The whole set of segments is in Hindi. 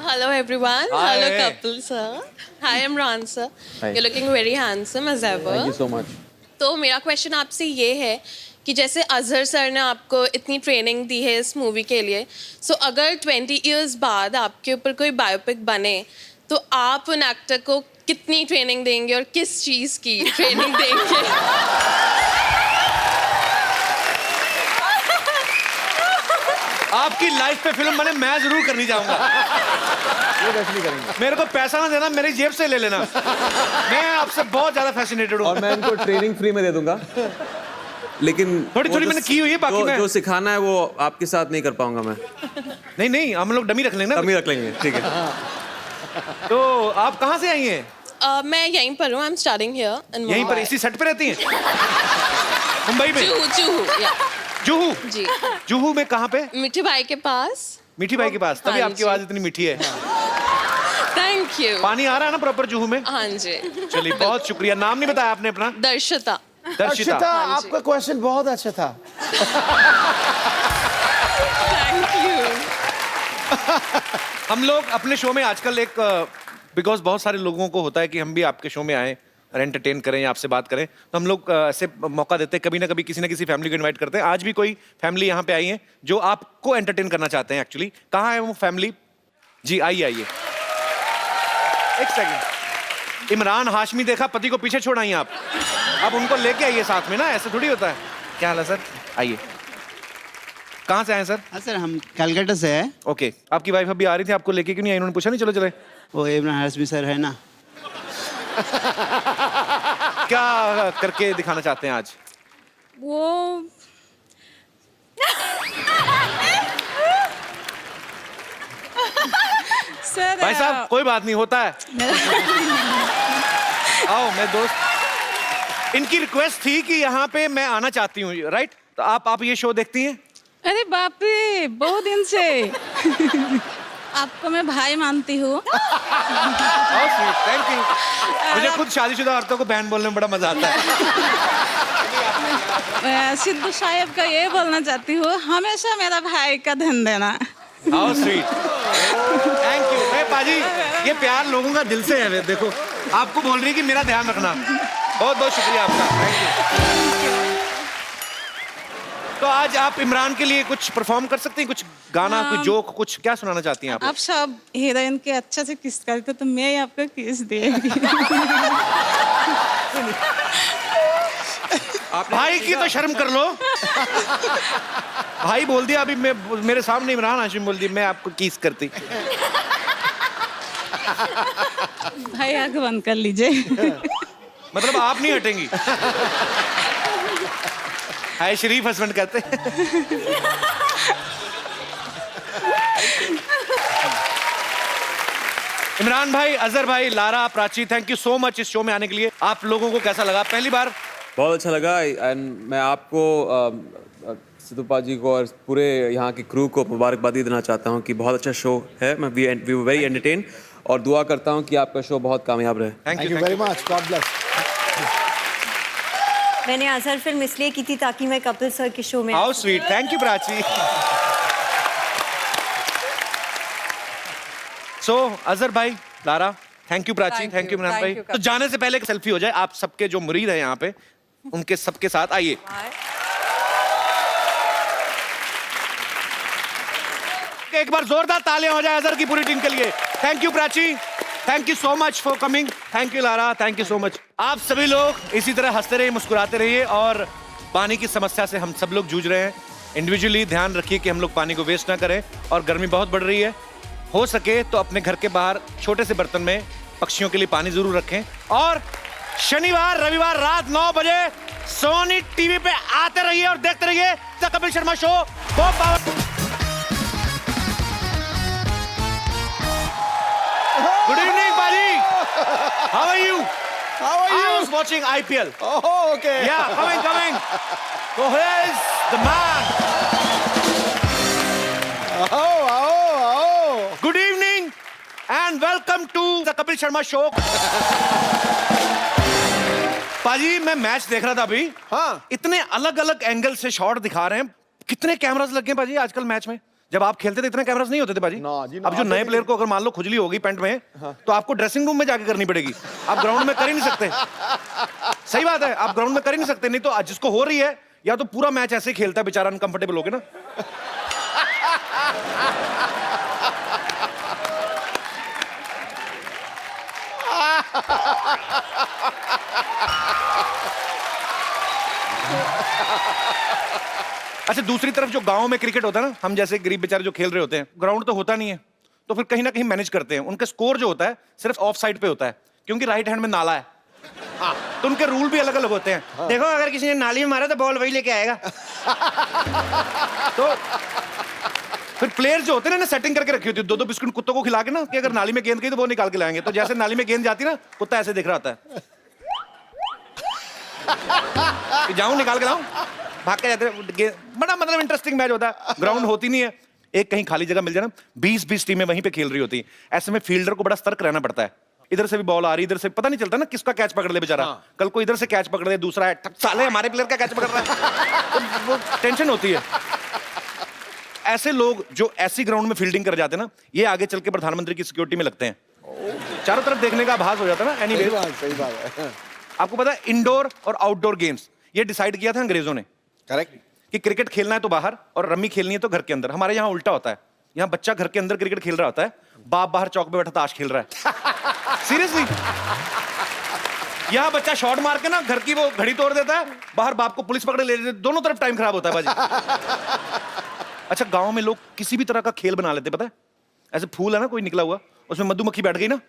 Hello everyone. Hi. Hello couple sir. Hi Imran sir. Hi. You're looking very handsome as ever. Thank you so much. तो मेरा क्वेश्चन आपसे ये है कि जैसे अजहर सर ने आपको इतनी ट्रेनिंग दी है इस मूवी के लिए, सो अगर 20 इयर्स बाद आपके ऊपर कोई बायोपिक बने तो आप उन एक्टर को कितनी ट्रेनिंग देंगे और किस चीज़ की ट्रेनिंग देंगे? आपकी लाइफ पे फिल्म बने, मैं जरूर करनी चाहूंगा। ये कैसे नहीं करेंगे? मेरे को पैसा ना देना, मेरी जेब से ले लेना। मैं आपसे बहुत ज्यादा फैसिनेटेड हूँ। और मैं इनको ट्रेनिंग फ्री में दे दूंगा, लेकिन थोड़ी मैंने की हुई है, बाकी मैं जो सिखाना है वो आपके साथ नहीं कर पाऊंगा मैं। नहीं, हम लोग डमी रख लेंगे ना। डमी रख लेंगे, ठीक है। तो आप कहाँ से आई हैं? मैं यहीं पर हूँ। I am studying here in यहीं पर इसी सेट पे रहती हैं? मुंबई में? जुहू जी। जुहू में कहाँ पे? मिठी भाई के पास। मीठी भाई के पास, तभी हाँ आपकी जी। आवाज इतनी मीठी है। Thank you. पानी आ रहा है ना प्रॉपर जुहू में? हाँ जी। चलिए, बहुत शुक्रिया। नाम नहीं बताया आपने अपना? दर्शिता। दर्शिता। हाँ जी। आपका क्वेश्चन बहुत अच्छा था। Thank you. हम लोग अपने शो में आजकल एक बिकॉज बहुत सारे लोगों को होता है कि हम भी आपके शो में आए और एंटरटेन करें या आपसे बात करें, तो हम लोग ऐसे मौका देते हैं, कभी ना कभी किसी ना किसी फैमिली को इनवाइट करते हैं। आज भी कोई फैमिली यहाँ पे आई है जो आपको एंटरटेन करना चाहते हैं। एक्चुअली कहाँ है वो फैमिली? जी आइए। एक सेकंड। इमरान हाशमी देखा, पति को पीछे छोड़ आई आप। अब उनको लेके आइए साथ में ना, ऐसे थोड़ी होता है। क्या हाल है सर? आइए। कहाँ से आए सर? हाँ सर, हम कलकत्ता से हैं। ओके, आपकी वाइफ अभी आ रही थी, आपको लेके क्यों नहीं आई? उन्होंने पूछा नहीं? चलो चले। वो इमरान हाशमी सर है ना। क्या करके दिखाना चाहते हैं आज? वो सर भाई साहब कोई बात नहीं, होता है। आओ मैं दोस्त। इनकी रिक्वेस्ट थी कि यहाँ पे मैं आना चाहती हूँ, राइट? तो आप ये शो देखती हैं? अरे बाप रे, बहुत दिन से आपको मैं भाई मानती हूँ। Thank you. मुझे खुद शादीशुदा औरतों को बहन बोलने में बड़ा मजा आता है। मैं सिद्धू साहेब का ये बोलना चाहती हूँ, हमेशा मेरा भाई का ध्यान देना। How sweet. Thank you. मैं पाजी, ये प्यार लोगों का दिल से है। देखो, आपको बोल रही है कि मेरा ध्यान रखना। बहुत बहुत शुक्रिया आपका। Thank you. तो आज आप इमरान के लिए कुछ परफॉर्म कर सकती हैं? कुछ गाना, कुछ जोक, कुछ क्या सुनाना चाहती हैं आप? आप सब हीरोइन के अच्छा से किस करते तो मैं आपको किस देगी। भाई की तो शर्म कर लो। भाई बोल दिया अभी, मैं मेरे सामने इमरान हाशमी बोल दिया, मैं आपको किस करती। भाई आंख बंद कर लीजिए। मतलब आप नहीं हटेंगी? हाय शरीफ हस्बैंड कहते हैं। इमरान भाई, अजहर भाई, Lara, Prachi, thank you so much इस शो में आने के लिए। आप लोगों को कैसा लगा पहली बार? बहुत अच्छा लगा। एंड मैं आपको सिद्धूपा जी को और पूरे यहाँ की क्रू को मुबारकबादी देना चाहता हूँ कि बहुत अच्छा शो है। मैं वी वेरी एंटरटेन और दुआ करता हूँ कि आपका शो बहुत कामयाब रहे। Thank you very much, God bless. मैंने अजहर फिल्म इसलिए की थी ताकि मैं कपिल सर के शो में। How sweet. Thank you Prachi. So Azhar भाई, Lara, thank you Prachi, thank you Imran भाई। तो जाने से पहले एक सेल्फी हो जाए आप सबके जो मुरीद हैं यहाँ पे, उनके सबके साथ आइए। एक बार जोरदार तालियां हो जाए अजहर की पूरी टीम के लिए। Thank you Prachi, thank you so much for coming. Thank you Lara, thank you so much. आप सभी लोग इसी तरह हंसते रहिए, मुस्कुराते रहिए। और पानी की समस्या से हम सब लोग जूझ रहे हैं। इंडिविजुअली ध्यान रखिए कि हम लोग पानी को वेस्ट ना करें। और गर्मी बहुत बढ़ रही है, हो सके तो अपने घर के बाहर छोटे से बर्तन में पक्षियों के लिए पानी जरूर रखें। और शनिवार रविवार रात 9 बजे सोनी टीवी पे आते रहिए और देखते रहिए the Kapil Sharma show. Good evening पाजी, how are you? How are I you? was watching IPL. Oh, okay. Yeah, coming. So here's the man. Oh. Good evening and welcome to the Kapil Sharma Show. पाजी मैं मैच देख रहा था अभी। हाँ। इतने अलग अलग एंगल से शॉट दिखा रहे हैं। कितने कैमरास लगे हैं पाजी आजकल मैच में? जब आप खेलते थे इतने कैमरास नहीं होते थे बाजी। ना जी, ना, अब जो आते नए नहीं। प्लेयर को अगर मान लो खुजली होगी पैंट में, तो आपको ड्रेसिंग रूम में जाके करनी पड़ेगी, आप ग्राउंड में कर ही नहीं सकते। सही बात है, आप ग्राउंड में कर ही नहीं सकते, नहीं तो जिसको हो रही है या तो पूरा मैच ऐसे ही खेलता है बेचारा, अनकंफर्टेबल हो गया ना। अच्छा, दूसरी तरफ जो गांव में क्रिकेट होता है ना, हम जैसे गरीब बेचारे जो खेल रहे होते हैं, ग्राउंड तो होता नहीं है, तो फिर कहीं ना कहीं मैनेज करते हैं। उनका स्कोर जो होता है सिर्फ ऑफ साइड पे होता है, क्योंकि राइट हैंड में नाला है। हाँ, तो उनके रूल भी अलग अलग होते हैं। देखो, अगर किसी ने नाली में मारा तो बॉल वही लेके आएगा। तो फिर प्लेयर जो होते हैं ना, सेटिंग करके रखी होती है, 2-2 बिस्कुट कुत्तों को खिला के ना, कि अगर नाली में गेंद गई तो वो निकाल के लाएंगे। तो जैसे नाली में गेंद जाती ना, कुत्ता ऐसे देख रहा होता है, जाऊं निकाल के लाऊं, भाग के जाते हैं। बड़ा मतलब इंटरेस्टिंग मैच होता है। ग्राउंड होती नहीं है, एक कहीं खाली जगह मिल जाए ना, 20-20 टीमें वहीं पे खेल रही होती है। ऐसे में फील्डर को बड़ा सतर्क रहना पड़ता है। इधर से भी बॉल आ रही, इधर से पता नहीं चलता ना किसका कैच पकड़ ले बेचारा। कल को इधर से कैच पकड़ ले, दूसरा है ठप, साले हमारे प्लेयर का कैच पकड़ रहा है। तो वो टेंशन होती है। ऐसे लोग जो ऐसी ग्राउंड में फील्डिंग कर जाते हैं ना, ये आगे चल के प्रधानमंत्री की सिक्योरिटी में लगते हैं। चारों तरफ देखने का आभास हो जाता है ना। एनीवे, सही बात है। आपको पता है इंडोर और आउटडोर गेम्स ये डिसाइड किया था अंग्रेजों ने, करेक्ट। कि क्रिकेट खेलना है तो बाहर और रम्मी खेलनी है तो घर के अंदर। हमारे यहाँ उल्टा होता है, यहाँ बच्चा घर के अंदर क्रिकेट खेल रहा होता है, बाप बाहर चौक पे बैठा ताश खेल रहा है। सीरियसली, यहाँ बच्चा शॉट मार के ना घर की वो घड़ी तोड़ देता है, बाहर बाप को पुलिस पकड़े ले जाती है, दोनों तरफ टाइम खराब होता है बाजी। अच्छा, गांव में लोग किसी भी तरह का खेल बना लेते, पता है? ऐसे फूल है ना कोई निकला हुआ, उसमें मधुमक्खी बैठ गई ना,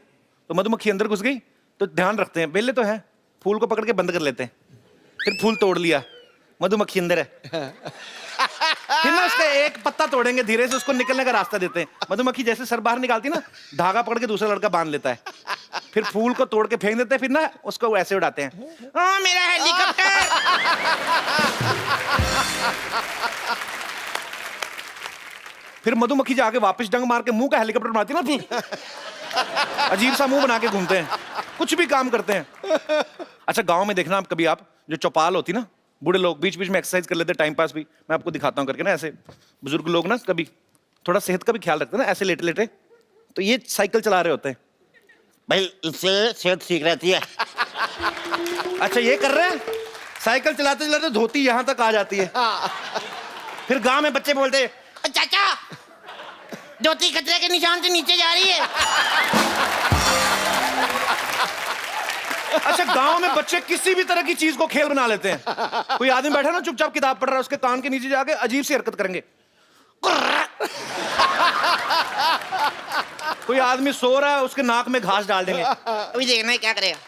तो मधुमक्खी अंदर घुस गई, तो ध्यान रखते हैं, वेले तो है, फूल को पकड़ के बंद कर लेते हैं, फिर फूल तोड़ लिया, मधुमक्खी अंदर है। फिर ना उसका एक पत्ता तोड़ेंगे, धीरे से उसको निकलने का रास्ता देते हैं। मधुमक्खी जैसे सर बाहर निकालती ना, धागा पकड़ के दूसरा लड़का बांध लेता है, फिर फूल को तोड़ के फेंक देते हैं, फिर ना उसको ऐसे उड़ाते हैं, ओ मेरा हेलीकॉप्टर। फिर मधुमक्खी जाके वापस डंग मार के मुंह का हेलीकॉप्टर बनाती है ना, अजीब सा मुंह बना के घूमते हैं, कुछ भी काम करते हैं। अच्छा, गांव में देखना आप कभी, आप जो चौपाल होती ना, बूढ़े लोग बीच बीच में एक्सरसाइज कर लेते, टाइम पास भी, मैं आपको दिखाता हूँ करके ना, ऐसे बुजुर्ग लोग ना कभी थोड़ा सेहत का भी ख्याल रखते हैं ना, ऐसे लेटे लेटे, तो ये साइकिल चला रहे होते हैं। भाई इससे सेहत ठीक रहती है। अच्छा, ये कर रहे हैं, साइकिल चलाते चलाते धोती यहां तक आ जाती है। फिर गांव में बच्चे बोलते हैं, चाचा, धोती खतरे के निशान से नीचे जा रही है। अच्छा, गांव में बच्चे किसी भी तरह की चीज को खेल बना लेते हैं। कोई आदमी बैठा ना चुपचाप किताब पढ़ रहा है, उसके कान के नीचे जाके अजीब सी हरकत करेंगे। कोई आदमी सो रहा है, उसके नाक में घास डाल देंगे। अभी देखना है क्या करेगा।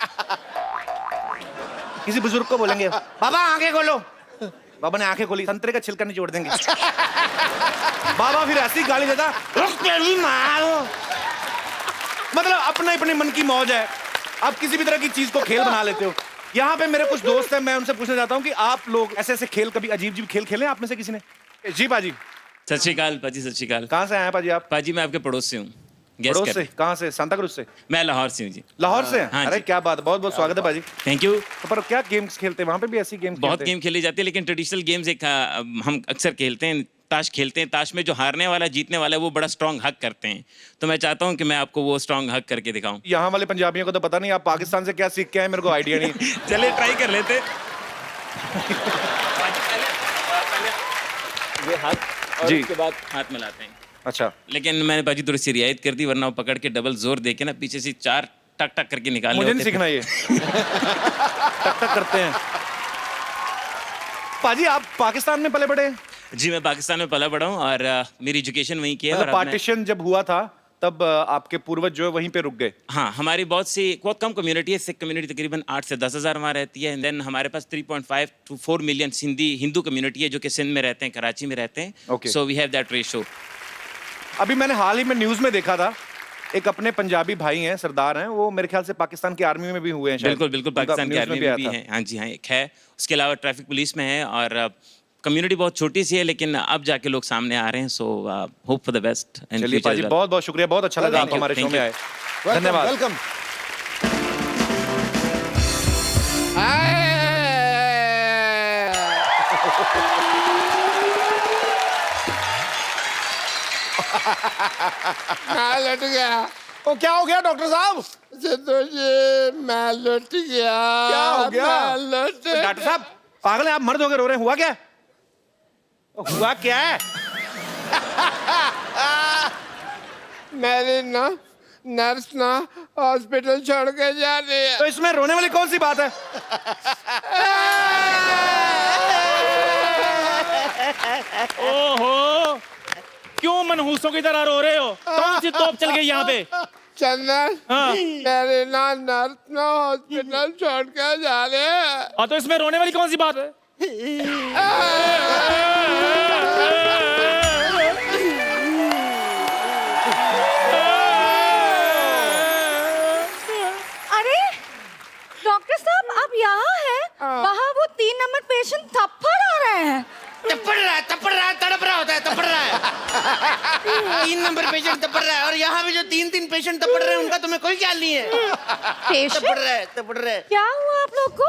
किसी बुजुर्ग को बोलेंगे, बाबा आंखें खोलो, बाबा ने आंखें खोली, संतरे का छिलका निचोड़ देंगे। बाबा फिर ऐसी गाली देता, मतलब अपने अपने मन की मौज है, आप किसी भी तरह की चीज को खेल बना लेते हो। यहाँ पे मेरे कुछ दोस्त हैं, मैं उनसे पूछना चाहता हूँ कि आप लोग ऐसे ऐसे खेल, कभी अजीब अजीब खेल खेले आप में से किसी ने? जी पाजी। सत श्रीकाल पाजी, सत श्रीकाल। कहाँ से आए हैं पाजी आप? पाजी मैं आपके पड़ोस से हूँ। गेस पड़ोस कर। से? कहाँ से? सांता क्रूज से? मैं लाहौर से हूँ जी। लाहौर से? हाँ अरे जी। क्या बात, बहुत बहुत स्वागत है पाजी। Thank you. तो पर क्या गेम्स खेलते हैं वहाँ पे भी? ऐसी गेम्स बहुत गेम खेले जाते हैं, लेकिन ट्रेडिशनल गेम्स एक हम अक्सर खेलते हैं। ताश खेलते हैं, ताश में जो हारने वाला जीतने वाला है वो बड़ा स्ट्रांग हक करते हैं, तो मैं चाहता हूँ कि मैं आपको वो स्ट्रांग हक करके दिखाऊं। यहाँ वाले पंजाबियों को तो पता नहीं, आप पाकिस्तान से क्या सीख के आए मेरे को आइडिया नहीं। चलिए ट्राई कर लेते। ये हाथ और जी। उसके बाद हाथ मिलाते हैं। अच्छा, लेकिन मैंने बाजी थोड़ी सी रियायत कर दी, वरना वो पकड़ के डबल जोर दे के ना पीछे से 4 टक टक करके निकाल मुझे नहीं सीखना ये। टक टक करते हैं। पाजी आप पाकिस्तान में पले बड़े हैं? जी, मैं पाकिस्तान में पला बड़ा हूँ और मेरी एजुकेशन वहीं की है। और अब मैं- पार्टीशन जब हुआ था तब आपके पूर्वज जो है वहीं पे रुक गए। हाँ, हमारी बहुत कम कम्युनिटी है। सिख कम्युनिटी तकरीबन 8 से 10 हज़ार वहाँ रहती है। देन हमारे पास 3.5 to 4 मिलियन हिंदू कम्युनिटी है जो कि सिंध में रहते हैं, कराची में रहते हैं। Okay. So we have that ratio. अभी मैंने हाल ही में न्यूज में देखा था, एक अपने पंजाबी भाई हैं, सरदार हैं, वो मेरे ख्याल से पाकिस्तान की आर्मी में भी हुए हैं शायद। बिल्कुल बिल्कुल, पाकिस्तान की न्यूज़ आर्मी आया में भी था। है। हाँ जी, हाँ, एक है। उसके अलावा ट्रैफिक पुलिस में है और कम्युनिटी बहुत छोटी सी है, लेकिन अब जाके लोग सामने आ रहे हैं। So hope for the best. चलिए पाजी, बहुत बहुत शुक्रिया, बहुत अच्छा लगा Thank आप you, हमारे शो thank में you. आए। धन्यवाद। वेलकम। मैं लट गया। ओ क्या हो गया डॉक्टर साहब? सिद्धू जी मैं लट गया। क्या हो गया? मैं लट डॉक्टर साहब पागल है आप, मर्द होकर रो रहे हैं, हुआ क्या? हुआ क्या है? मेरी ना नर्स ना हॉस्पिटल छोड़ के जा रही है। तो इसमें रोने वाली कौन सी बात है? ओहो, क्यों मनहूसों की तरह रो रहे हो? कौन सी तोप चल गई यहाँ पे? चंदन हाँ। मेरी ना नर्स ना हॉस्पिटल छोड़ के जा रहे हैं। हाँ, तो इसमें रोने वाली कौन सी बात है? अरे डॉक्टर साहब आप यहाँ हैं? वहाँ वो 3 नंबर पेशेंट थप्पड़ आ रहे हैं। तपड़ रहा है, तड़प रहा होता है, तपड़ रहा है। 3 नंबर पेशेंट तपड़ रहा है, और यहाँ पे जो 3 पेशेंट तपड़ रहे हैं उनका तुम्हें कोई ख्याल नहीं है। तपड़ रहा है। क्या हुआ आप लोग को?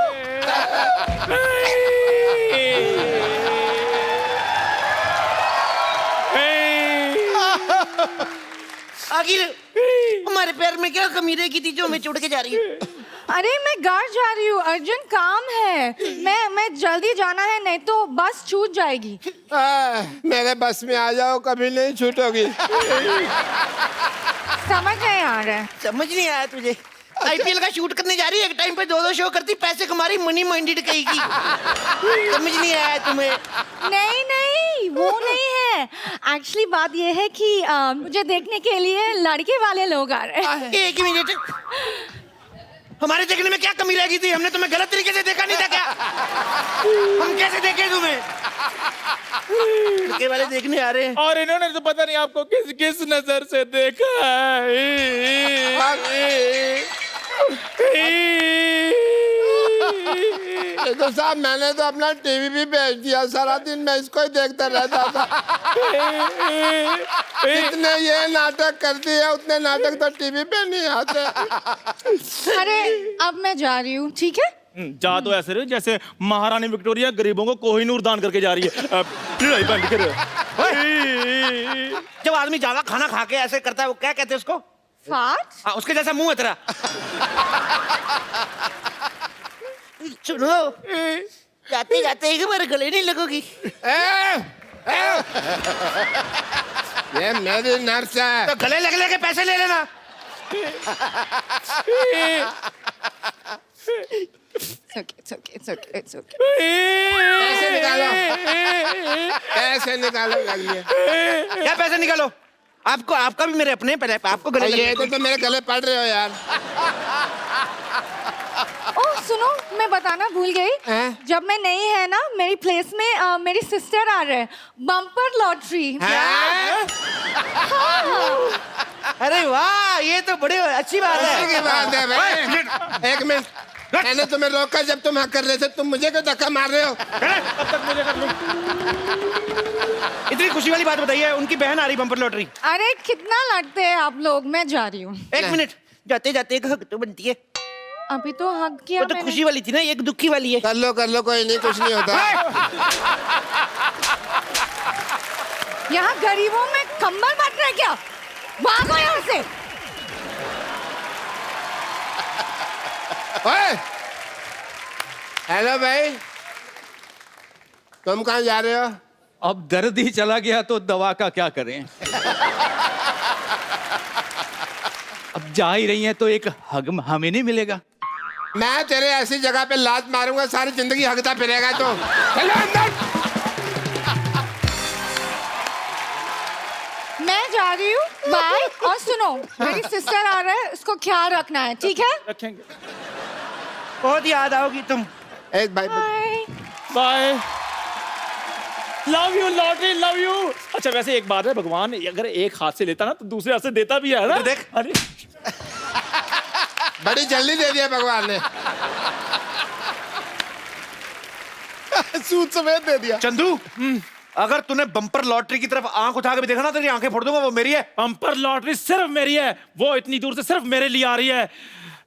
आखिर हमारे पैर में क्या कमी रह गई थी जो हमें छोड़ के जा रही है? अरे मैं घर जा रही हूँ, अर्जेंट काम है। मैं जल्दी जाना है, नहीं तो बस छूट जाएगी। मेरे बस में आ जाओ, कभी नहीं छूटोगी। समझ नहीं आ रहा है। समझ नहीं आया तुझे? आईपीएल का शूट करने जा रही है, एक टाइम पे 2-2 शो करती, पैसे कमा रही, मनी माइंडेड कहेगी। समझ नहीं आया तुम्हें? नहीं वो नहीं है। एक्चुअली बात ये है कि मुझे देखने के लिए लड़के वाले लोग आ रहे हैं। एक मिनट, हमारे देखने में क्या कमी रह गई थी? हमने तुम्हें गलत तरीके से देखा नहीं था क्या? हम कैसे देखे तुम्हें? लड़के वाले देखने आ रहे हैं। और इन्होंने तो पता नहीं आपको किस किस नजर से देखा तो साहब मैंने तो अपना टीवी भी बेच दिया, सारा दिन मैं इसको ही देखता रहता था। जितने ये नाटक करती है उतने नाटक तो टीवी पे नहीं आते। अरे अब मैं जा रही हूँ, ठीक है? जा तो ऐसे रहे जैसे महारानी विक्टोरिया गरीबों को कोहिनूर दान करके जा रही है। लड़ाई बंद करो। जब आदमी ज्यादा खाना खा के ऐसे करता है, वो क्या कहते हैं उसको? फाट? हाँ, उसके जैसा मुंह है तेरा। सुनो, जाते जाते एक बार गले नहीं लगोगी? ये मेरी नर्स है। तो गले लग के पैसे ले लेना। It's okay. पैसे निकालो, पैसे निकालो लगलिए। क्या पैसे निकालो? आपका भी मेरे अपने, पहले आपको गले ये तो मेरे गले पड़ रहे हो यार। ओह सुनो, मैं बताना भूल गई। जब मैं नहीं है ना, मेरी प्लेस में मेरी सिस्टर आ रहे हैं। Bumper lottery. अरे वाह, ये तो बड़ी अच्छी बात अच्छी है। बात है भाई। एक मिनट, मैंने तुम्हें रोका जब तुम हाँ कर रहे थे, तुम मुझे क्यों धक्का मार रहे हो? इतनी खुशी वाली बात बताइए, उनकी बहन आ रही बम्पर लॉटरी। अरे कितना लड़ते हैं आप लोग, मैं जा रही हूँ। एक मिनट, जाते जाते एक हक तो बनती है। अभी तो हक किया वो तो मैंने। खुशी वाली थी ना, एक दुखी वाली है। कर लो कोई नहीं, कुछ नहीं होता। यहाँ गरीबों में कंबल बांट रहे क्या? भागो यहाँ से। ओए, हेलो भाई, तुम कहाँ जा रहे हो? अब दर्द ही चला गया तो दवा का क्या करें। अब जा ही रही हैं तो एक हग हमें नहीं मिलेगा। मैं तेरे ऐसी जगह पे लात मारूंगा, सारी जिंदगी हगता फिरेगा तो। चलो अंदर। मैं जा रही हूँ, बाय। और सुनो, मेरी सिस्टर आ रहा है, उसको ख्याल रखना है, ठीक है? रखेंगे। बहुत याद आओगी तुम। एक भाई bye. Love you lottery, love you. अच्छा वैसे एक बात है, भगवान अगर एक हाथ से लेता ना तो दूसरे हाथ से देता भी है ना। देख। अरे बड़ी जल्दी दे दिया भगवान ने। सूद समेत दे दिया। चंदू, अगर तूने बम्पर लॉटरी की तरफ आंख उठा के भी देखा ना, तेरी आंखें फोड़ दूंगा। वो मेरी है। बम्पर लॉटरी सिर्फ मेरी है, वो इतनी दूर से सिर्फ मेरे लिए आ रही है।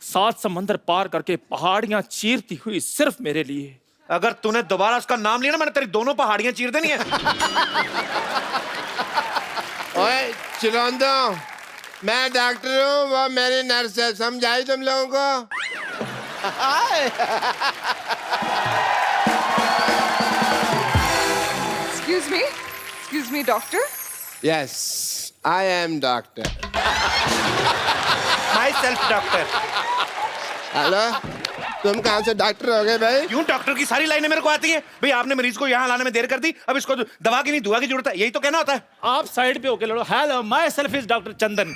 7 समंदर पार करके पहाड़ियां चीरती हुई सिर्फ मेरे लिए। अगर तूने दोबारा उसका नाम लिया ना, मैंने तेरी दोनों पहाड़ियां चीर देनी है। ओए चिरौंदो, मैं डॉक्टर हूँ, वो मेरी नर्स है, समझाई तुम लोगों को? Excuse me, doctor? Yes, I am doctor. My self doctor. Hello, तुम कहाँ से डॉक्टर हो गए भाई? क्यों डॉक्टर की सारी लाइनें मेरे को आती हैं? भाई आपने मरीज को यहाँ लाने में देर कर दी, अब इसको दवा की नहीं दुआ की जरूरत है, यही तो कहना होता है। आप साइड पे होके लड़ो। Hello, myself is doctor Chandan.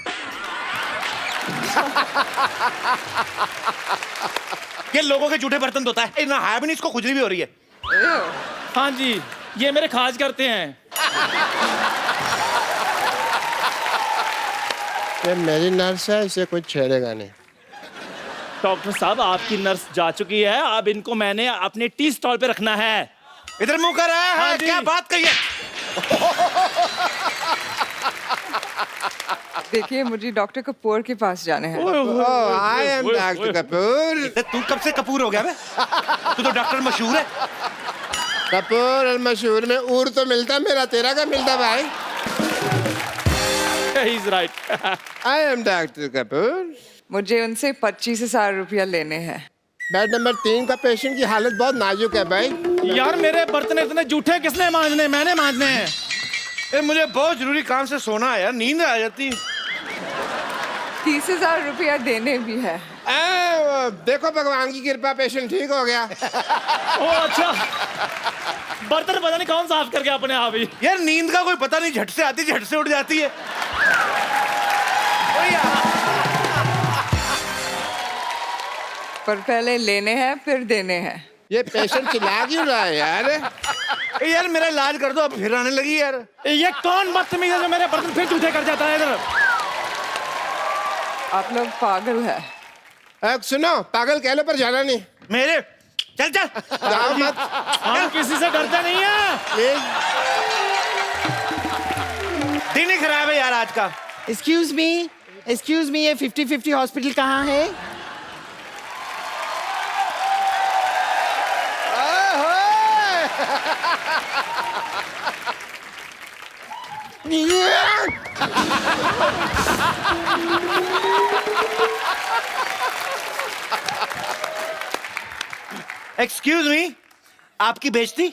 ये लोगों के जूठे बर्तन धोता है ना, है भी नहीं, इसको खुजली भी हो रही है। हाँ जी, ये मेरे खाज करते हैं। ये मेरी नर्स है, इसे कुछ छेड़ेगा नहीं। डॉक्टर साहब, आपकी नर्स जा चुकी है, अब इनको मैंने अपने टी स्टॉल पे रखना है। इधर मुंह कर रहा है, हाँ जी। क्या बात कही है? देखिए, मुझे डॉक्टर कपूर के पास जाना है। I am doctor Kapoor. तू कब से कपूर हो गया बे? तू तो डॉक्टर मशहूर है। कपूर और मशहूर में ऊर तो मिलता, मेरा तेरा का मिलता भाई। He's right. I am doctor Kapoor. मुझे उनसे 25,000 रुपया लेने हैं। बेड नंबर 3 का पेशेंट की हालत बहुत नाजुक है भाई। यार, मेरे बर्तन इतने जूठे किसने मांजने? मैंने मांजने हैं। ए, मुझे बहुत जरूरी काम से सोना है यार, नींद आ जाती। 30,000 रुपया देने भी है। देखो भगवान की कृपा, पेशेंट ठीक हो गया। ओ अच्छा, बर्तन पता नहीं कौन साफ करके अपने आप ही। यार नींद का कोई पता नहीं, झट से आती झट से उठ जाती है। पर पहले लेने हैं फिर देने हैं। ये पेशेंट चिल्ला क्यों रहा है यार? यार मेरा इलाज कर दो, अब फिर आने लगी यार। ये कौन बदतमीज है जो मेरे बर्तन फिर जूठे कर जाता है? इधर आप लोग पागल है। सुनो, पागल कह लो पर जाना नहीं। मेरे चल चल जाओ मत। हम किसी से डरते नहीं है। दिन ही खराब है यार आज का। एक्सक्यूज मी, ये 50-50 हॉस्पिटल कहाँ है? एक्सक्यूज मी, आपकी बेइज्जती?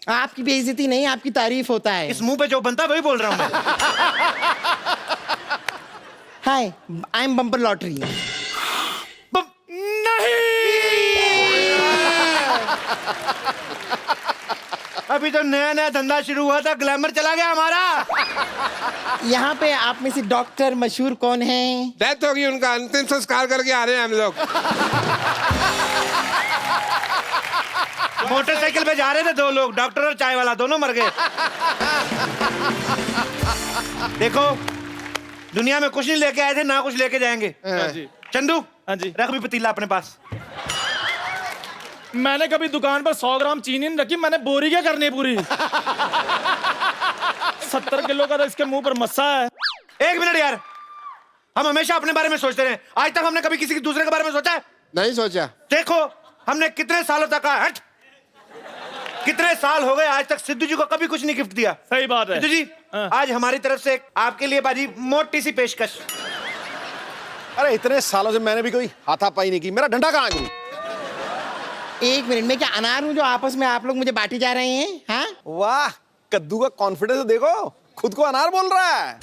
आपकी बेइज्जती नहीं, आपकी तारीफ होता है। इस मुंह पे जो बनता है वही बोल रहा हूँ मैं। हाय, आई एम बम्पर लॉटरी। अभी तो नया नया धंधा शुरू हुआ था, ग्लैमर चला गया हमारा। यहाँ पे आप में से डॉक्टर मशहूर कौन है? डेथ होगी उनका, अंतिम संस्कार करके आ रहे हैं हम लोग। मोटरसाइकिल पे जा रहे थे 2 लोग, डॉक्टर और चाय वाला, दोनों मर गए। देखो, दुनिया में कुछ नहीं लेके आए थे, ना कुछ लेके जाएंगे। चंदू, हाँ जी, रख भी पतीला अपने पास। मैंने कभी दुकान पर 100 ग्राम चीनी नहीं रखी, मैंने बोरी क्या करनी है पूरी। 70 किलो का तो इसके मुंह पर मस्सा है। 1 मिनट यार, हम हमेशा अपने बारे में सोचते रहे, आज तक हमने कभी किसी के दूसरे के बारे में सोचा है? नहीं सोचा। देखो, हमने कितने सालों तक हट, कितने साल हो गए, आज तक सिद्धू जी को कभी कुछ नहीं गिफ्ट दिया। सही बात है सिद्धू जी, आज हमारी तरफ से आपके लिए बाजी मोटी सी पेशकश। अरे इतने सालों से मैंने भी कोई हाथापाई नहीं की, मेरा डंडा कहाँ है? 1 मिनट में क्या अनार हूँ जो आपस में आप लोग मुझे बांटे जा रहे हैं? हाँ, वाह, कद्दू का कॉन्फिडेंस देखो, खुद को अनार बोल रहा है।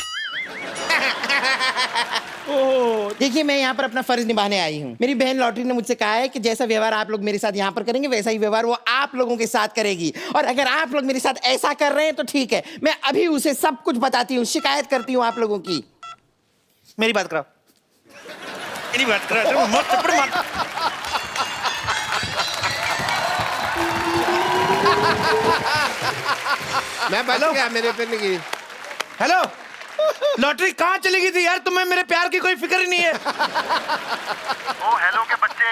देखिए, मैं यहाँ पर अपना फर्ज निभाने आई हूँ। मेरी बहन लॉटरी ने मुझसे कहा है कि जैसा व्यवहार आप लोग मेरे साथ यहाँ पर करेंगे, वैसा ही व्यवहार वो आप लोगों के साथ करेगी। और अगर आप लोग मेरे साथ ऐसा कर रहे हैं तो ठीक है, मैं अभी उसे सब कुछ बताती हूँ, शिकायत करती हूँ आप लोगों की। मेरी बात कराओ, मेरी बात कराओ, मत थप्पड़ मार। मैं बच गया, मेरे पे नहीं गिरी। हेलो, लॉटरी कहाँ चली गई थी यार? तुम्हें मेरे प्यार की कोई फिक्र ही नहीं है। ओ हेलो के बच्चे,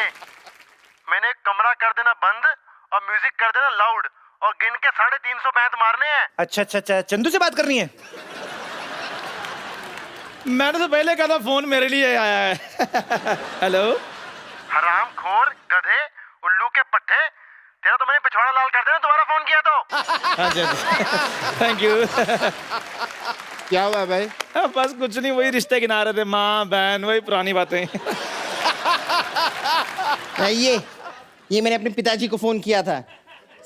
मैंने कमरा कर देना बंद और म्यूजिक कर देना लाउड और गिन के 350 बैंत मारने हैं। अच्छा अच्छा अच्छा, चंदू से बात करनी है? मैंने तो पहले कहा था फोन मेरे लिए आया है। हेलो, हरामखोर, गधे, उल्लू के पट्टे, तेरा तो मैंने पिछवाड़ा लाल कर देना, दोबारा फोन किया तो। हाँ जी, थैंक यू। क्या हुआ भाई? बस कुछ नहीं, वही रिश्ते गिना रहे थे, माँ बहन, वही पुरानी बातें। ये मैंने अपने पिताजी को फोन किया था,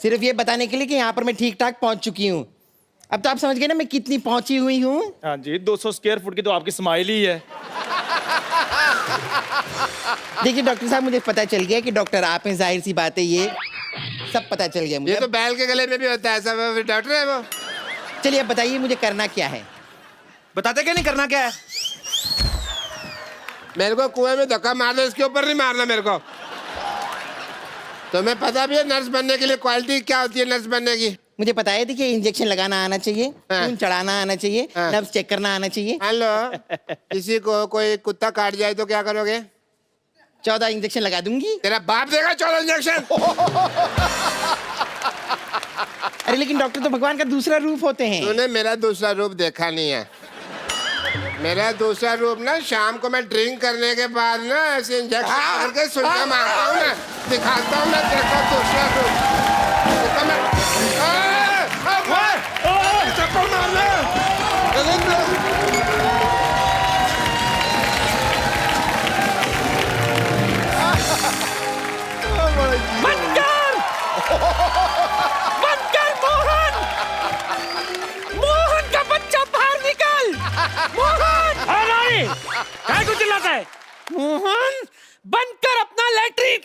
सिर्फ ये बताने के लिए कि यहाँ पर मैं ठीक ठाक पहुंच चुकी हूँ। अब तो आप समझ गए ना मैं कितनी पहुंची हुई हूँ। हाँ जी, 200 स्क्वायर फुट की तो आपकी स्माइल ही है। देखिए डॉक्टर साहब, मुझे पता चल गया कि डॉक्टर आप हैं, जाहिर सी बात है, ये सब पता चल गया मुझे। ये तो बैल के गले में भी होता है ऐसा, वो डॉक्टर है वो। चलिए अब बताइए मुझे करना क्या है। बताते क्या नहीं करना क्या है? मेरे को कुएं में धक्का मार दो, इसके ऊपर नहीं मारना मेरे को। तुम्हें पता भी है नर्स बनने के लिए क्वालिटी क्या होती है नर्स बनने की? मुझे पता है, देखिए इंजेक्शन लगाना आना चाहिए, खून चढ़ाना आना चाहिए, नर्व्स चेक करना आना चाहिए। हेलो, किसी को कोई कुत्ता काट जाए तो क्या करोगे? 14 इंजेक्शन लगा दूंगी। तेरा बाप देगा 14 इंजेक्शन? अरे लेकिन डॉक्टर तो भगवान का दूसरा रूप होते हैं। तूने मेरा दूसरा रूप देखा नहीं है। मेरा दूसरा रूप ना, शाम को मैं ड्रिंक करने के बाद ना ऐसे इंजेक्शन करके सुइयां मारता हूँ ना, दिखाता हूँ मैं तेरे को दूसरा रूप। चप्पल मारना। मोहन! मोहन का बच्चा बाहर निकल! मोहन! काय को चिल्लाता है? मोहन, बंद कर अपना लैट्रिन!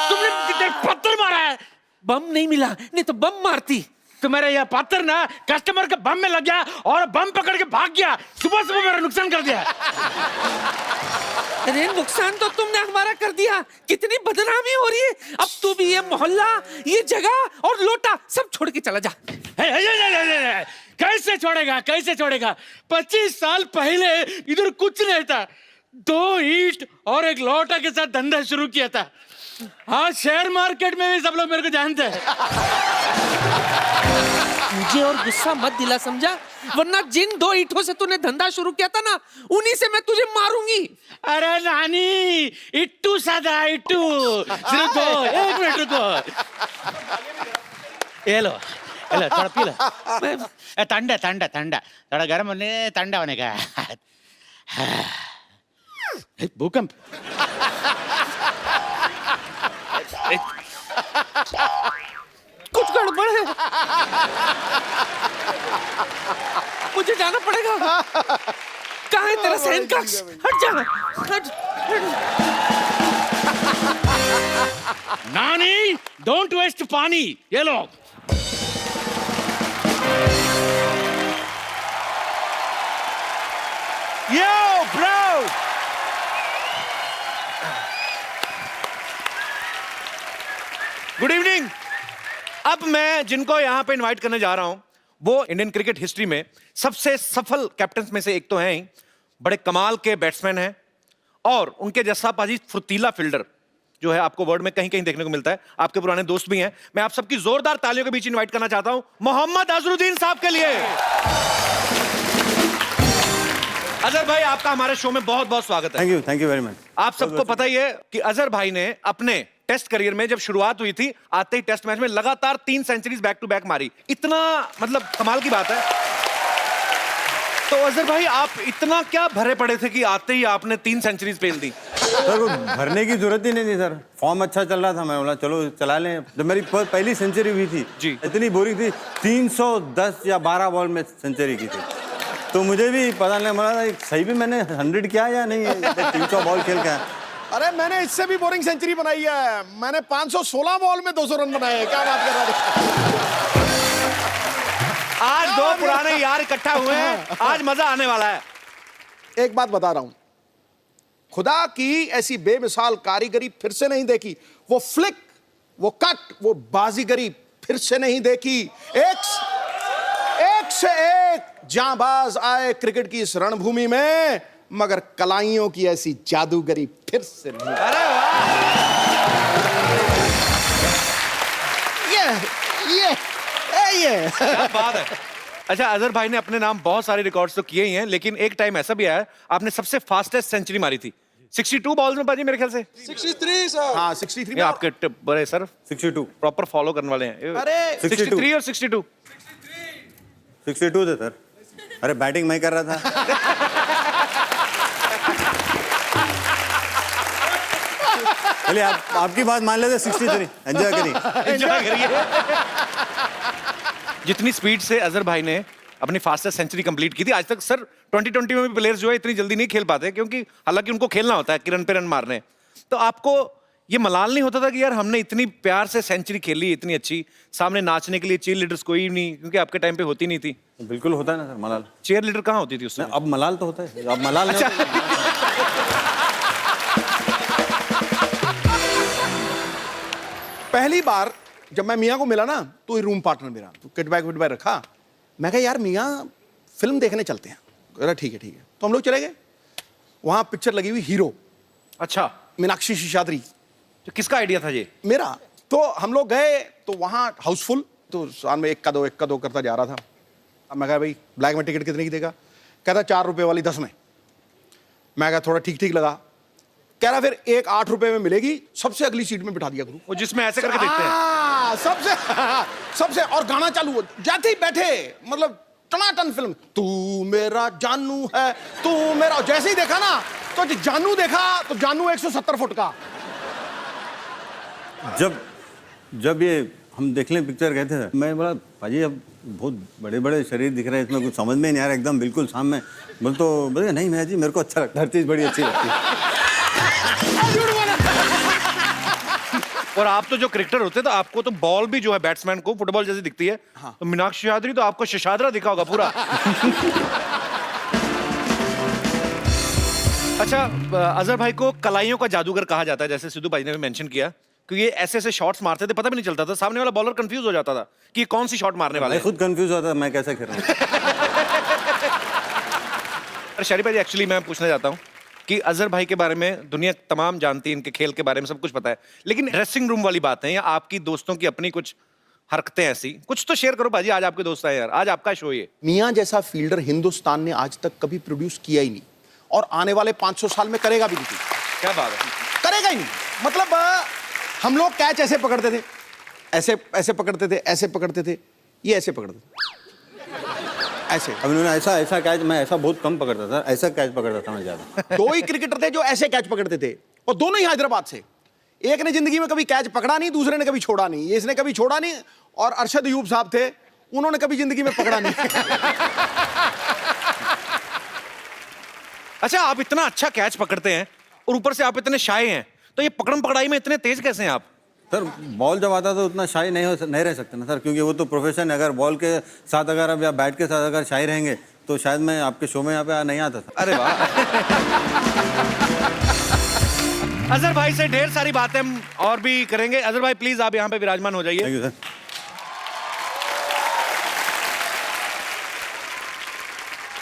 तुमने कितने पत्थर मारा है? बम नहीं मिला, नहीं तो बम मारती। तुम्हारा यह पत्थर ना कस्टमर के बम में लग गया और बम पकड़ के भाग गया। सुबह सुबह मेरा नुकसान कर दिया। अरे नुकसान तो तुमने हमारा कर दिया, कितनी बदनामी हो रही है। अब तू भी ये मोहल्ला, ये जगह और लोटा सब छोड़ के चला जा। कैसे छोड़ेगा, कैसे छोड़ेगा? 25 साल पहले इधर कुछ नहीं था, 2 ईंट और एक लोटा के साथ धंधा शुरू किया था। हाँ, शेयर मार्केट में भी सब लोग मेरे को जानते हैं। मुझे और गुस्सा मत दिला, समझा? वरना जिन 2 ईंटों से तूने धंधा शुरू किया था ना, उन्हीं से मैं तुझे मारूंगी। अरे नानी, इट्टू सादा इट्टू। सिर्फ 2, 1 मिनट रुको। ये लो, थोड़ा पी लो। ठंडा ठंडा ठंडा, थोड़ा गर्म होने, ठंडा होने का। भूकंप। कुछ गड़बड़ है, मुझे जाना पड़ेगा। कहाँ है तेरा सहन कक्ष? हट जा, हट। नानी, डोंट वेस्ट पानी। ये लो। Yo bro, good evening. अब मैं जिनको यहाँ पे इनवाइट करने जा रहा हूं वो इंडियन क्रिकेट हिस्ट्री में सबसे सफल कैप्टन में से एक तो हैं ही, बड़े कमाल के बैट्समैन हैं और उनके जैसा पाजी फुर्तीला फील्डर जो है आपको वर्ल्ड में कहीं कहीं देखने को मिलता है। आपके पुराने दोस्त भी हैं। मैं आप सबकी जोरदार तालियों के बीच इनवाइट करना चाहता हूं मोहम्मद अजहरुद्दीन साहब के लिए। अजहर भाई, आपका हमारे शो में बहुत बहुत स्वागत है। Thank you very much. आप सबको पता ही है कि अजहर भाई ने अपने टेस्ट करियर में जब शुरुआत हुई थी, आते ही टेस्ट मैच में लगातार 3 सेंचुरीज बैक टू बैक मारी। इतना मतलब कमाल की बात है। तो अजहर भाई, आप इतना क्या भरे पड़े थे कि आते ही आपने 3 सेंचुरीज पेल दी? सर, भरने की जरूरत ही नहीं थी सर, फॉर्म अच्छा चल रहा था। मैं बोला चलो चला लें। जब मेरी पहली सेंचुरी हुई थी जी, इतनी बोरिंग थी, 310 या 12 बॉल में सेंचुरी की थी। तो मुझे भी पता नहीं लगा था सही भी मैंने 100 किया या नहीं, 300 बॉल खेल के। अरे मैंने इससे भी बोरिंग सेंचुरी बनाई है, मैंने 516 बॉल में 200 रन बनाए हैं। क्या बात कर रहा है? आज 2 पुराने यार इकट्ठा हुए हैं, आज मजा आने वाला है। एक बात बता रहा हूं, खुदा की ऐसी बेमिसाल कारीगरी फिर से नहीं देखी। वो फ्लिक, वो कट, वो बाजीगरी फिर से नहीं देखी। एक से एक जांबाज आए क्रिकेट की इस रणभूमि में, मगर कलाइयों की ऐसी जादूगरी फिर से नहीं। अरे वाह, ये क्या बात है। अच्छा, अजहर भाई ने अपने नाम बहुत सारे रिकॉर्ड्स तो किए ही हैं, लेकिन एक टाइम ऐसा भी आया आपने सबसे फास्टेस्ट सेंचुरी मारी थी 62 बॉल्स में बाजी, मेरे ख्याल से 63 सर। हाँ 63 में। आपके बड़े सर 62 प्रॉपर फॉलो करने वाले हैं। अरे 63 और 62 62 थे सर। अरे बैटिंग मैं कर रहा था। चलिए आपकी बात मान लेते 63। एंजॉय करिए। एंजॉय करिए। जितनी स्पीड से अजहर भाई ने अपनी फास्टेस्ट सेंचुरी कंप्लीट की थी, आज तक सर 2020 में भी प्लेयर्स जो है इतनी जल्दी नहीं खेल पाते, क्योंकि हालांकि उनको खेलना होता है कि रन पे रन मारने। तो आपको ये मलाल नहीं होता था कि यार हमने इतनी प्यार से सेंचुरी खेली इतनी अच्छी, सामने नाचने के लिए चीयर लीडर्स कोई नहीं, क्योंकि आपके टाइम पे होती नहीं थी? बिल्कुल होता है ना सर मलाल। चीयर लीडर कहाँ होती थी उसमें? अब मलाल तो होता है, अब मलाल नहीं होता। पहली बार जब मैं मियाँ को मिला ना, तो ये रूम पार्टनर मेरा, तो किट बैग रखा। मैं कहा यार मियाँ फिल्म देखने चलते हैं। अरे ठीक है ठीक है। तो हम लोग चले गए, वहाँ पिक्चर लगी हुई हीरो। अच्छा, मीनाक्षी शेषाद्री। तो किसका आइडिया था ये? मेरा। तो हम लोग गए तो वहाँ हाउसफुल, तो साल में एक का दो करता जा रहा था। अब मैं कहा भाई ब्लैक में टिकट कितने की देगा? कहता 4 रुपए वाली 10 में। मैं कहा थोड़ा ठीक ठीक लगा। कह रहा फिर एक 8 रुपए में मिलेगी, सबसे अगली सीट में बिठा दिया गुरु। वो जिसमें ऐसे करके देखते हैं। सबसे और गाना चालू हो जाते ही बैठे, मतलब टनाटन फिल्म। तू मेरा जानू है, तू मेरा। जैसे ही देखा ना तो जानू देखा, तो जानू 170 फुट का। जब ये हम देख लें पिक्चर गए थे, मैं बोला भाजी अब बहुत बड़े बड़े शरीर दिख रहे हैं, इसमें कुछ समझ में नहीं आ रहा, एकदम बिल्कुल सामने। बोले नहीं मैं जी मेरे को अच्छा लगता है, हर चीज़ बड़ी अच्छी लगती है। और आप तो जो क्रिकेटर होते हैं, तो आपको तो बॉल भी जो है बैट्समैन को फुटबॉल जैसी दिखती है। हाँ। तो मीनाक्षी शेषाद्री तो आपको शशाद्रा दिखा होगा पूरा। अच्छा, अजहर भाई को कलाइयों का जादूगर कहा जाता है, जैसे सिद्धू भाई ने भी मेंशन किया, क्योंकि ये ऐसे शॉट्स मारते थे, पता भी नहीं चलता था, सामने वाला बॉलर कंफ्यूज हो जाता था कि कौन सी शॉट मारने वाला है। खुद कंफ्यूज होता था मैं कैसे खेल रहा हूँ। शरीफ भाई एक्चुअली मैं पूछना चाहता हूँ कि अजहर भाई के बारे में दुनिया तमाम जानती है, इनके खेल के बारे में सब कुछ पता है, लेकिन ड्रेसिंग रूम वाली बात है या आपकी दोस्तों की अपनी कुछ हरकतें ऐसी कुछ तो शेयर करो भाजी। आज आपके दोस्त है यार, आज आपका शो ये। मियाँ जैसा फील्डर हिंदुस्तान ने आज तक कभी प्रोड्यूस किया ही नहीं, और आने वाले 500 साल में करेगा भी नहीं। क्या बात है? करेगा ही नहीं। मतलब हम लोग कैच ऐसे पकड़ते थे, ऐसे पकड़ते थे, ऐसे पकड़ते थे, ये ऐसे पकड़ते थे, ऐसे। अब उन्होंने ऐसा कैच मैं ऐसा बहुत कम पकड़ता था, ऐसा कैच पकड़ता था मैं ज्यादा। 2 ही क्रिकेटर थे जो ऐसे कैच पकड़ते थे, और दोनों ही हैदराबाद से। एक ने जिंदगी में कभी कैच पकड़ा नहीं, दूसरे ने कभी छोड़ा नहीं। इसने कभी छोड़ा नहीं, और अरशद अयूब साहब थे, उन्होंने कभी जिंदगी में पकड़ा नहीं। अच्छा, आप इतना अच्छा कैच पकड़ते हैं और ऊपर से आप इतने शाय हैं, तो ये पकड़म पकड़ाई में इतने तेज कैसे हैं आप? सर बॉल जब आता तो उतना शाय नहीं रह सकते ना सर, क्योंकि वो तो प्रोफेशन है। अगर बॉल के साथ अगर अब या बैट के साथ अगर शाय रहेंगे तो शायद मैं आपके शो में यहाँ पे नहीं आता था। अरे वाह। अजहर भाई से ढेर सारी बातें और भी करेंगे। अजहर भाई प्लीज आप यहाँ पे विराजमान हो जाइए। Thank you sir.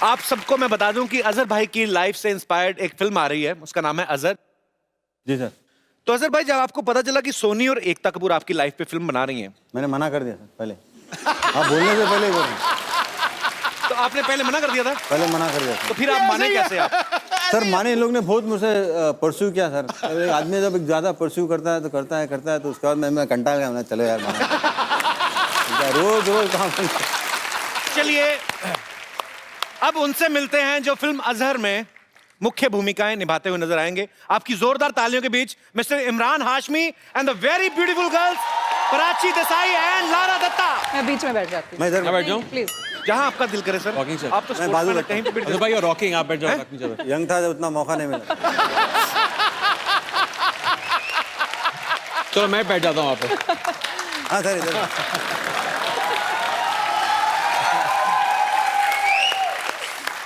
आप सबको मैं बता दूं कि अजहर भाई की लाइफ से इंस्पायर्ड एक फिल्म आ रही है, उसका नाम है अजहर। जी सर। तो अजहर भाई, जब आपको पता चला कि सोनी और एकता कपूर आपकी लाइफ पे फिल्म बना रही हैं, मैंने मना कर दिया सर पहले। आप बोलने से पहले बोल रहे। तो आपने पहले मना कर दिया था? पहले मना कर दिया। तो फिर आप माने कैसे? आप सर माने, इन लोग ने बहुत मुझसे परस्यू किया सर। एक आदमी जब ज्यादा परस्यू करता है तो उसके बाद मैं कंटाल गया, मैं चलो यार रोज काम। चलिए अब उनसे मिलते हैं जो फिल्म अजहर में मुख्य भूमिकाएं निभाते हुए नजर आएंगे। आपकी जोरदार तालियों के बीच mister Imran Hashmi and the very beautiful girls Prachi Desai and Lara Dutta. मैं बीच में बैठ जाती हूँ। मैं इधर बैठ जाऊं? प्लीज। जहां आपका दिल करे सर। Walking, sir. आप तो मैं बाजू कहीं पे अजहर भाई, रॉकिंग, आप बैठ जाओ अपनी जगह। यंग था जब उतना मौका नहीं मिला। चलो मैं बैठ जाता हूँ वहाँ पे। हाँ सर इधर।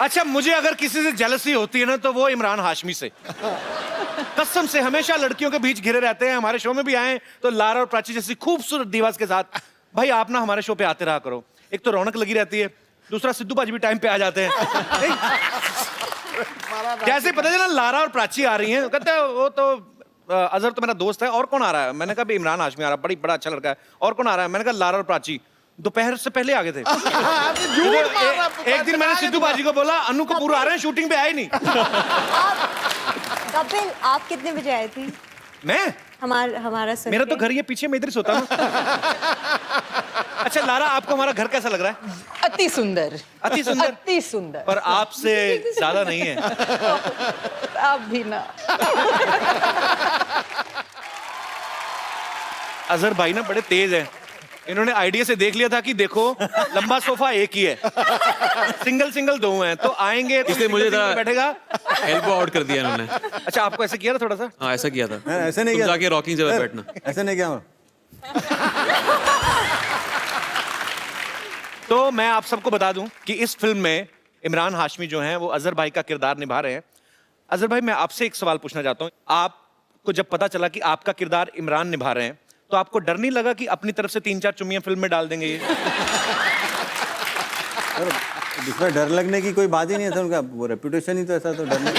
अच्छा, मुझे अगर किसी से जेलसी होती है ना, तो वो इमरान हाशमी से। कसम से, हमेशा लड़कियों के बीच घिरे रहते हैं। हमारे शो में भी आए तो लारा और प्राची जैसी खूबसूरत दीवाज के साथ। भाई आप ना हमारे शो पे आते रहा करो, एक तो रौनक लगी रहती है, दूसरा सिद्धू बाजी भी टाइम पे आ जाते हैं। जैसे पता चला लारा और प्राची आ रही हैं, कहते हैं वो तो अजहर तो मेरा दोस्त है, और कौन आ रहा है? मैंने कहा भी इमरान हाशमी आ रहा है, बड़ा अच्छा लड़का है। और कौन आ रहा है? मैंने कहा लारा और प्राची। दोपहर से पहले आ गए थे। एक दिन मैंने सिद्धू बाजी को बोला अनु कपूर आ रहे हैं, शूटिंग पे आए नहीं। कपिल, आप कितने बजे आए थे? मैं हमारा मेरा तो घर ये पीछे, मैं इधर सोता हूँ। अच्छा लारा, आपको हमारा घर कैसा लग रहा है? अति सुंदर, अति सुंदर, अति सुंदर। पर आपसे ज्यादा नहीं है। आप भी ना। अजहर भाई ना बड़े तेज हैं। इन्होंने आइडिया से देख लिया था कि देखो लंबा सोफा एक ही है, सिंगल दो हैं, तो आएंगे तो इसलिए मुझे बैठेगा। एल्बो आउट कर दिया इन्होंने। अच्छा आपको ऐसे किया था थोड़ा सा? हाँ ऐसा किया था। ऐसे नहीं तुम किया जाके रॉकिंग जगह बैठना। ऐसे नहीं किया। तो मैं आप सबको बता दूं कि इस फिल्म में इमरान हाशमी जो हैं वो अजहर भाई का किरदार निभा रहे हैं। अजहर भाई, मैं आपसे एक सवाल पूछना चाहता हूं। आपको जब पता चला कि आपका किरदार इमरान निभा रहे हैं, तो आपको डर नहीं लगा कि अपनी तरफ से 3-4 चुम्मियां फिल्म में डाल देंगे ये? इसमें डर लगने की कोई बात ही नहीं है, उनका वो रेपुटेशन ही तो ऐसा, तो डरने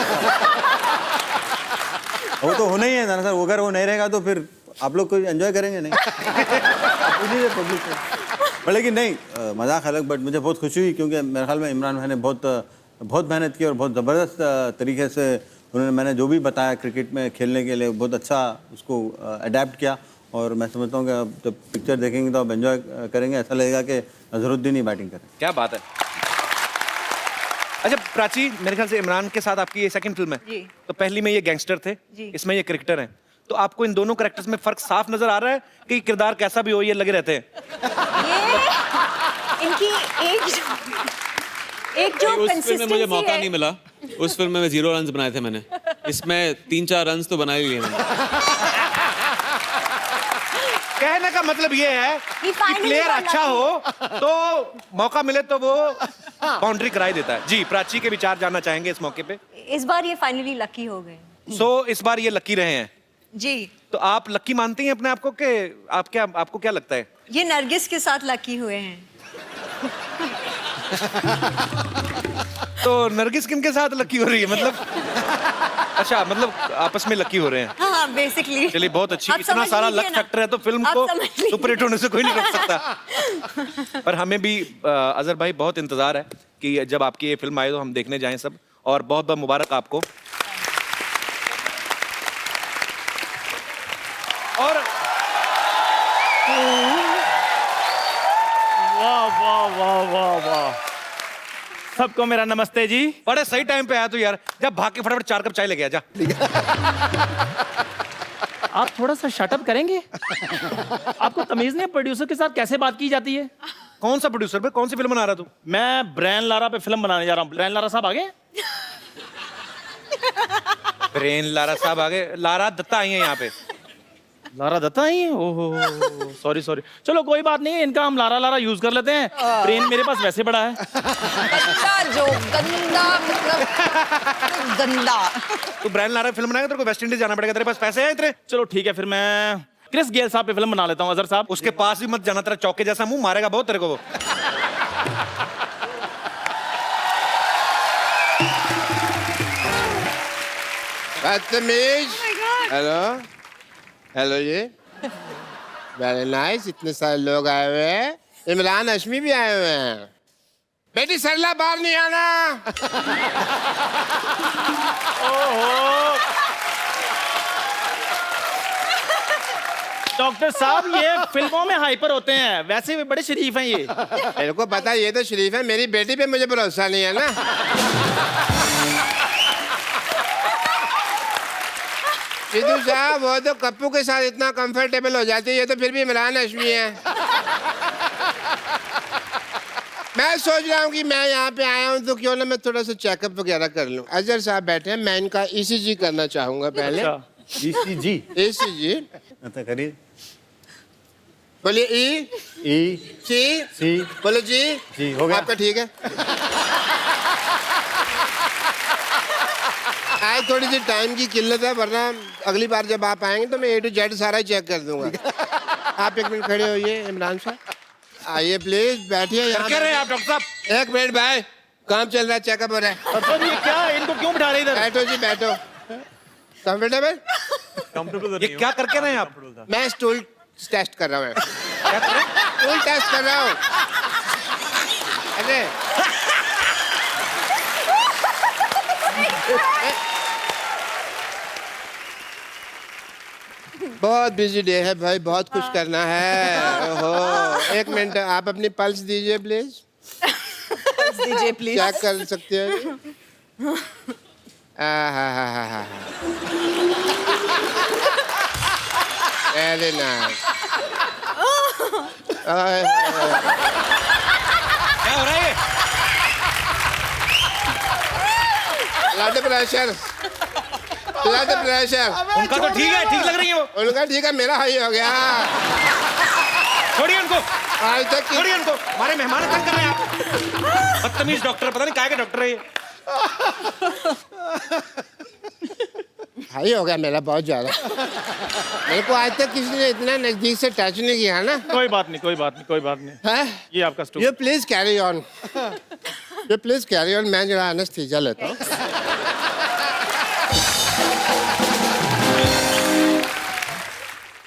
वो तो होना ही है ना सर। अगर वो नहीं रहेगा तो फिर आप लोग कोई एंजॉय करेंगे नहीं। पब्लिक पर लेकिन नहीं, मजाक अलग, बट मुझे बहुत खुशी हुई क्योंकि मेरे ख्याल में इमरान भाई ने बहुत मेहनत की और बहुत ज़बरदस्त तरीके से उन्होंने, मैंने जो भी बताया क्रिकेट में खेलने के लिए, बहुत अच्छा उसको अडेप्ट किया। और मैं समझता हूँ कि अब जब पिक्चर देखेंगे तो आप एंजॉय करेंगे, ऐसा लगेगा कि अजहरुद्दीन ही बैटिंग करें। क्या बात है। अच्छा प्राची, मेरे ख्याल से इमरान के साथ आपकी ये सेकंड फिल्म है जी। तो पहली में ये गैंगस्टर थे, इसमें ये क्रिकेटर हैं, तो आपको इन दोनों कैरेक्टर्स में फर्क साफ नजर आ रहा है कि किरदार कैसा भी हो ये लगे रहते हैं? इनकी एक जो उस फिल्म में मुझे मौका है। नहीं मिला। उस फिल्म में 0 रन बनाए थे मैंने, इसमें 3-4 रन तो बना ही लिए मैंने। कहने का मतलब ये है कि प्लेयर अच्छा हो तो मौका मिले तो वो बाउंड्री कराई देता है। जी, प्राची के विचार जानना चाहेंगे इस मौके पे। इस बार ये फाइनली लकी हो गए। इस बार ये लकी रहे हैं जी। तो आप लकी मानती हैं अपने आप को कि आपको क्या लगता है? ये नरगिस के साथ लकी हुए हैं। तो नरगिस किन के साथ लकी हो रही है मतलब? अच्छा, मतलब आपस में लकी हो रहे हैं। हाँ, बेसिकली। चलिए बहुत अच्छी। इतना सारा लक फैक्टर है तो फिल्म को सुपर हिट होने से कोई नहीं रोक सकता। पर हमें भी अजहर भाई बहुत इंतजार है कि जब आपकी ये फिल्म आए तो हम देखने जाएं सब, और बहुत बहुत मुबारक आपको। और वाह वाह वाह वाह वाह, सबको मेरा नमस्ते जी। बड़े सही टाइम पे आया तू यार, जब भाग के फटाफट 4 कप चाय लेके आ जा। आप थोड़ा सा शटअप करेंगे? आपको तमीज नहीं, प्रोड्यूसर के साथ कैसे बात की जाती है? कौन सा प्रोड्यूसर पे? कौन सी फिल्म बना रहा तू? मैं ब्रायन लारा पे फिल्म बनाने जा रहा हूँ। ब्रायन लारा साहब आ गए? ब्रेन लारा साहब आ गए। लारा दत्ता आई है यहाँ पे। लारा दत्ता आई है? ओहो सॉरी सॉरी, चलो कोई बात नहीं, इनका हम लारा लारा यूज कर लेते हैं। ब्रेन मेरे पास वैसे बड़ा है। गंदा जो गंदा, मतलब गंदा। तू ब्रायन लारा फिल्म बनाएगा, तेरे को वेस्ट इंडीज जाना पड़ेगा। तेरे पास पैसे हैं इतने? चलो ठीक है, फिर मैं क्रिस गेल साहब पे फिल्म बना लेता हूँ। अजहर साहब उसके पास भी मत जाना, तेरा चौके जैसा मुंह मारेगा बहुत तेरे को वो। बदतमीज। हेलो हेलो जी, वेरी नाइस। इतने सारे लोग आए हुए हैं, इमरान हाशमी भी आए हुए हैं। बेटी सरला बाहर नहीं आना। डॉक्टर साहब ये फिल्मों में हाइपर होते हैं, वैसे भी बड़े शरीफ हैं ये। मेरे को पता है ये तो शरीफ है, मेरी बेटी पे मुझे भरोसा नहीं है ना। सिद्धू साहब, वो तो कप्पू के साथ इतना कंफर्टेबल हो जाती है, ये तो फिर भी इमरान हाशमी है। मैं सोच रहा हूँ कि मैं यहाँ पे आया हूँ तो क्यों ना मैं थोड़ा सा चेकअप वगैरह कर लूँ। अजहर साहब बैठे हैं, मैं इनका ECG करना चाहूंगा पहले। ECG? ECG करिए। बोलिए E, C, बोलो जी। हो गया आपका ठीक है। आज थोड़ी सी टाइम की किल्लत है, वरना अगली बार जब आप आएंगे तो मैं A to Z सारा चेक कर दूंगा। आप 1 मिनट खड़े होइए। इमरान साहब आइए प्लीज, बैठिए यहाँ। क्या रहे आप डॉक्टर साहब? 1 मिनट भाई, काम चल रहा है, चेकअप हो रहा है। तो ये क्या, इनको क्यों बिठा रहे इधर? बैठो जी बैठो। कंफर्टेबल? ये क्या करके रहे हैं आप? मैं स्टूल टेस्ट कर रहा हूँ। क्या कर रहे हैं? स्टूल टेस्ट कर रहा हूँ। अरे बहुत बिजी डे है भाई, बहुत कुछ करना है। ओहो, एक मिनट, आप अपनी पल्स दीजिए प्लीज। दीजिए प्लीज। क्या कर सकते हैं? Very nice. क्या हो रहा है? Blood pressure, blood pressure. उनका तो ठीक है, ठीक लग रही है वो। उनका ठीक है, मेरा हाई हो गया। छोड़िए उनको, आज तक छोड़िए उनको, हमारे मेहमान तंग कर रहे हैं आप। बदतमीज डॉक्टर, पता नहीं क्या के डॉक्टर है ये। हाई हो गया मेरा बहुत ज्यादा। मेरे को आज तक किसी ने इतना नजदीक से टच नहीं किया ना। कोई बात नहीं, कोई बात नहीं, कोई बात नहीं। है ये आपका स्टूल। ये प्लीज कैरी ऑन, ये प्लीज कैरी ऑन। मैं जरा एनेस्थीसिया लेता हूँ।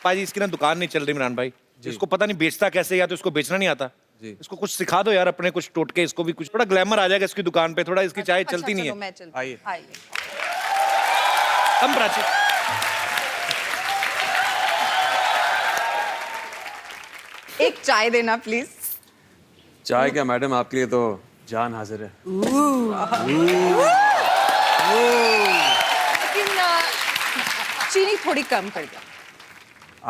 पाजी इसकी ना दुकान नहीं चल रही इमरान भाई, इसको पता नहीं बेचता कैसे, या तो इसको बेचना नहीं आता। इसको कुछ सिखा दो यार, अपने कुछ टोटके, इसको भी कुछ थोड़ा ग्लैमर आ जाएगा इसकी दुकान पे। थोड़ा इसकी चाय चलती नहीं है। आइए कम प्राची। एक चाय देना प्लीज। चाय क्या मैडम, आपके लिए तो जान हाजिर है। लेकिन चीनी थोड़ी कम कर दो।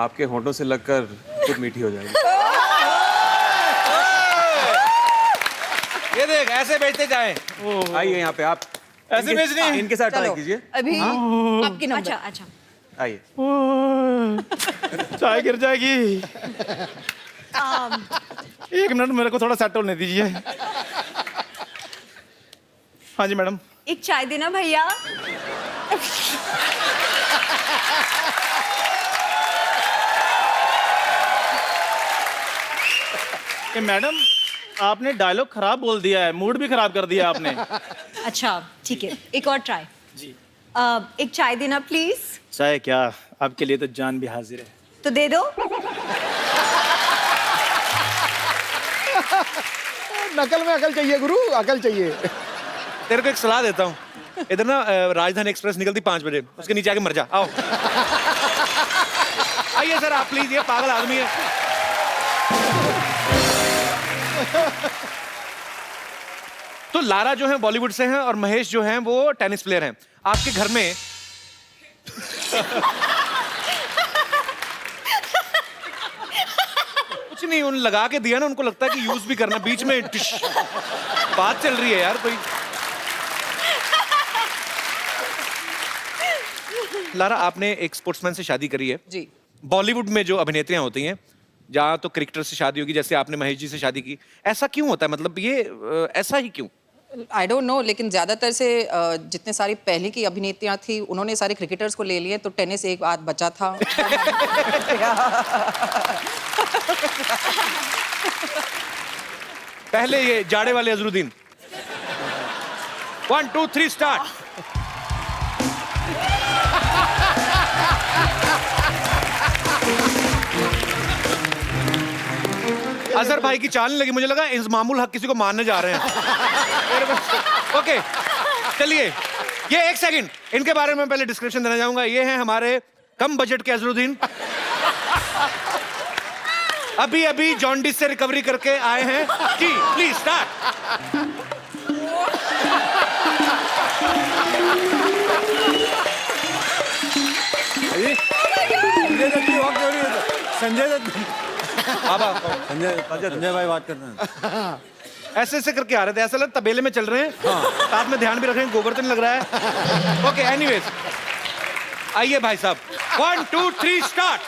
आपके होंठों से लगकर खुद मीठी हो जाएगी। ये देख, ऐसे बेचते जाए। आइए यहाँ पे आप ऐसे बेचने, इनके साथ ट्राई कीजिए। अभी आपकी नंबर। अच्छा अच्छा। आइए। चाय गिर जाएगी। एक मिनट, मेरे को थोड़ा सेट होने दीजिए। हाँ जी मैडम। एक चाय देना भैया। मैडम, आपने डायलॉग खराब बोल दिया है, मूड भी खराब कर दिया आपने। अच्छा ठीक है, एक और ट्राई जी। एक चाय देना प्लीज। चाय क्या, आपके लिए तो जान भी हाजिर है। तो दे दो। नकल में अकल चाहिए गुरु, अकल चाहिए। तेरे को एक सलाह देता हूँ, इधर ना राजधानी एक्सप्रेस निकलती 5 बजे, उसके नीचे आके मर जा। आओ आइए सर आप प्लीज, ये पागल आदमी है। तो लारा जो है बॉलीवुड से हैं और महेश जो हैं वो टेनिस प्लेयर हैं। आपके घर में कुछ नहीं, उन लगा के दिया ना, उनको लगता है कि यूज भी करना, बीच में बात चल रही है यार कोई। लारा, आपने एक स्पोर्ट्समैन से शादी करी है जी। बॉलीवुड में जो अभिनेत्रियां होती हैं, जहाँ तो क्रिकेटर से शादी होगी, जैसे आपने महेश जी से शादी की, ऐसा क्यों होता है? मतलब ये ऐसा ही क्यों? आई डोंट नो, लेकिन ज़्यादातर से जितने सारी पहले की अभिनेत्रियां थी उन्होंने सारे क्रिकेटर्स को ले लिए, तो टेनिस एक आध बचा था। पहले ये जाड़े वाले अजरुद्दीन। 1 2 3 स्टार्ट। अजहर भाई की चाल नहीं लगी, मुझे लगा इंजमामुल हक किसी को मारने जा रहे हैं। ओके चलिए, ये 1 सेकंड, इनके बारे में पहले डिस्क्रिप्शन देना चाहूंगा। ये हैं हमारे कम बजट के अजरुद्दीन, अभी अभी जॉन्डिस से रिकवरी करके आए हैं। जी प्लीज स्टार्ट। संजय दत्त, संजय भाई बात करते हैं। ऐसे ऐसे करके आ रहे थे, ऐसा लग तबेले में चल रहे हैं। साथ में ध्यान भी रख रहे हैं, गोबर तो नहीं लग रहा है। ओके एनीवेज, आइए भाई साहब, 1 2 3 स्टार्ट।